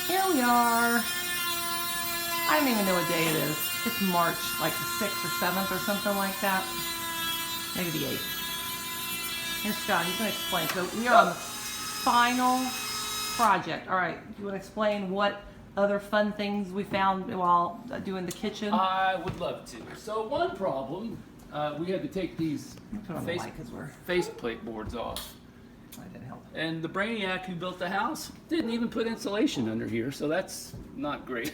Here we are. I don't even know what day it is. It's March, like the 6th or 7th or something like that. Maybe the 8th. Here's Scott. He's going to explain. So we are on the final project. All right. Do you want to explain what other fun things we found while doing the kitchen? I would love to. So one problem, we had to take these faceplate boards off. That didn't help. And the brainiac who built the house didn't even put insulation under here, so that's not great.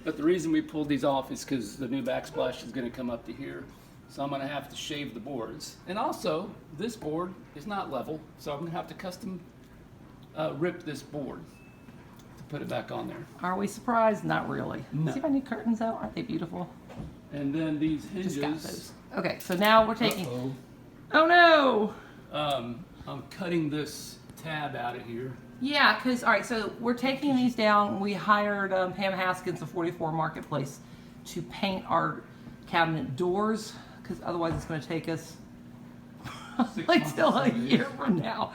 But the reason we pulled these off is because the new backsplash is going to come up to here. So I'm going to have to shave the boards. And also, this board is not level, so I'm going to have to custom rip this board to put it back on there. Are we surprised? Not really. No. See my new curtains out? Aren't they beautiful? And then these hinges. Just got those. Okay, so now we're taking... Uh-oh. Oh no! I'm cutting this tab out of here. Yeah, because, all right, so we're taking these down. We hired Pam Haskins of 44 Marketplace to paint our cabinet doors, because otherwise it's going to take us like till a year from now.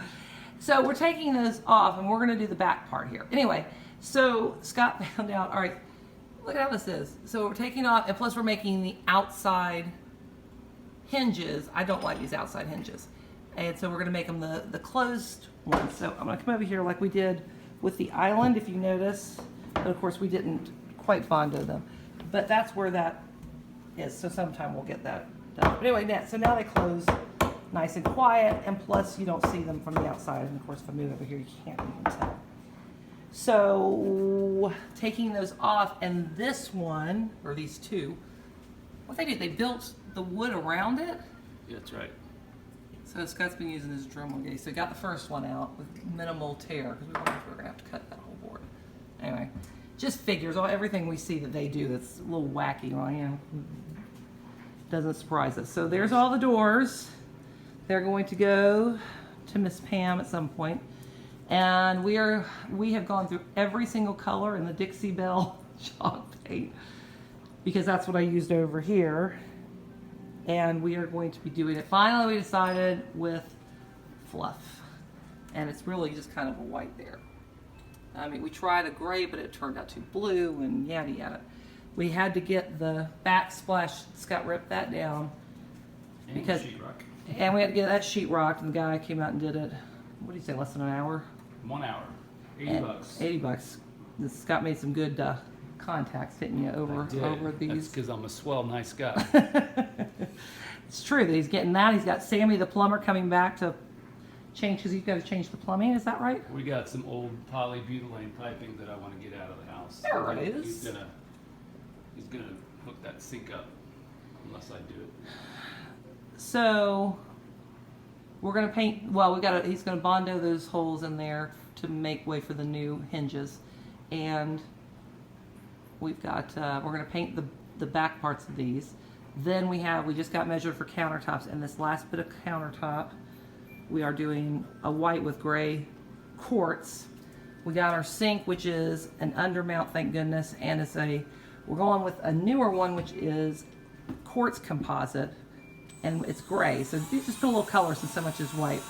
So we're taking those off, and we're going to do the back part here. Anyway, so Scott found out, all right, look at how this is. So we're taking off, and plus we're making the outside hinges. I don't like these outside hinges. And so we're going to make them the closed ones. So I'm going to come over here like we did with the island, if you notice. But of course we didn't quite bondo them. But that's where that is. So sometime we'll get that done. But anyway, so now they close nice and quiet. And plus you don't see them from the outside. And of course if I move over here you can't even tell. So taking those off, and this one, or these two, what they did, they built the wood around it. Yeah, that's right. So Scott's been using his Dremel gauge. So got the first one out with minimal tear, because we were going to have to cut that whole board. Anyway, just figures. Everything we see that they do that's a little wacky, right? You know, doesn't surprise us. So there's all the doors. They're going to go to Miss Pam at some point. And we have gone through every single color in the Dixie Belle chalk paint, because that's what I used over here. And we are going to be doing it. Finally, we decided with fluff. And it's really just kind of a white there. I mean, we tried a gray, but it turned out too blue and yada yada. We had to get the backsplash. Scott ripped that down. And because sheetrock. And we had to get that sheetrocked, and the guy came out and did it. What do you say, less than an hour? 1 hour. 80 bucks. 80 bucks. Scott made some good contacts, didn't you, over these? That's because I'm a swell, nice guy. It's true that he's getting that. He's got Sammy the plumber coming back to change, because he's got to change the plumbing. Is that right? We got some old polybutylene piping that I want to get out of the house. There it is. He's gonna hook that sink up unless I do it. So we're gonna paint. Well, he's gonna bondo those holes in there to make way for the new hinges, and we've got we're gonna paint the back parts of these. Then we just got measured for countertops, and this last bit of countertop, we are doing a white with gray quartz. We got our sink, which is an undermount, thank goodness, and we're going with a newer one, which is quartz composite, and it's gray. So just put a little color since so much is white.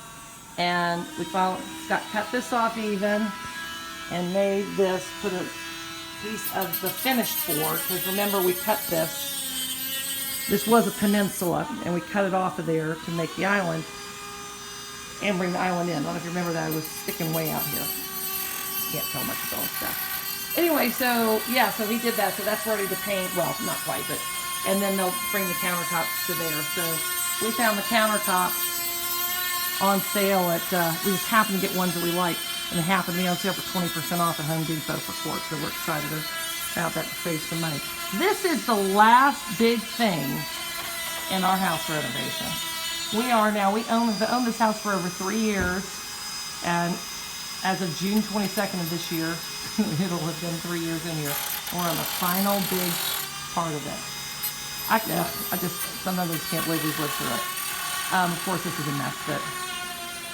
And Scott cut this off even, and made this, put a piece of the finished board, because remember we cut this. This was a peninsula, and we cut it off of there to make the island and bring the island in. I don't know if you remember that. It was sticking way out here. Can't tell much about stuff. Anyway, so yeah, so he did that. So that's ready to paint. Well, not quite, but, and then they'll bring the countertops to there. So we found the countertops on sale at, we just happened to get ones that we like, and they happened to be on sale for 20% off at Home Depot for quartz. So we're excited about that to save some money. This is the last big thing in our house renovation. We own this house for over 3 years, and as of June 22nd of this year, it'll have been 3 years in here. We're on the final big part of it. I just sometimes I just can't believe we've lived through it. Of course, this is a mess, but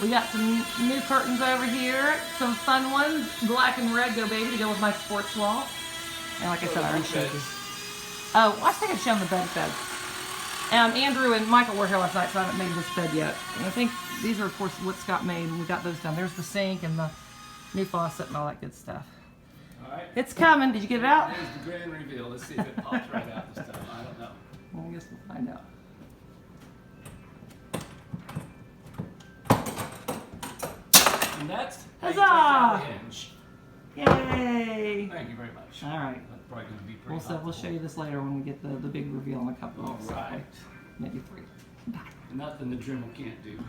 we got some new curtains over here, some fun ones, black and red, go baby, to go with my sports wall. And like I said, I already showed you. Oh, I think I showed them the beds. Andrew and Michael were here last night, so I haven't made this bed yet. And I think these are, of course, what Scott made, and we got those done. There's the sink and the new faucet and all that good stuff. All right. It's coming. Did you get it out? There's the grand reveal. Let's see if it pops right out this time. I don't know. Well, I guess we'll find out. And that's how you Huzzah! take out a hinge. Yay! Thank you very much. All right. That's probably going to be pretty We'll helpful. show you this later when we get the big reveal in a couple All of right. maybe 3. Nothing the Dremel can't do.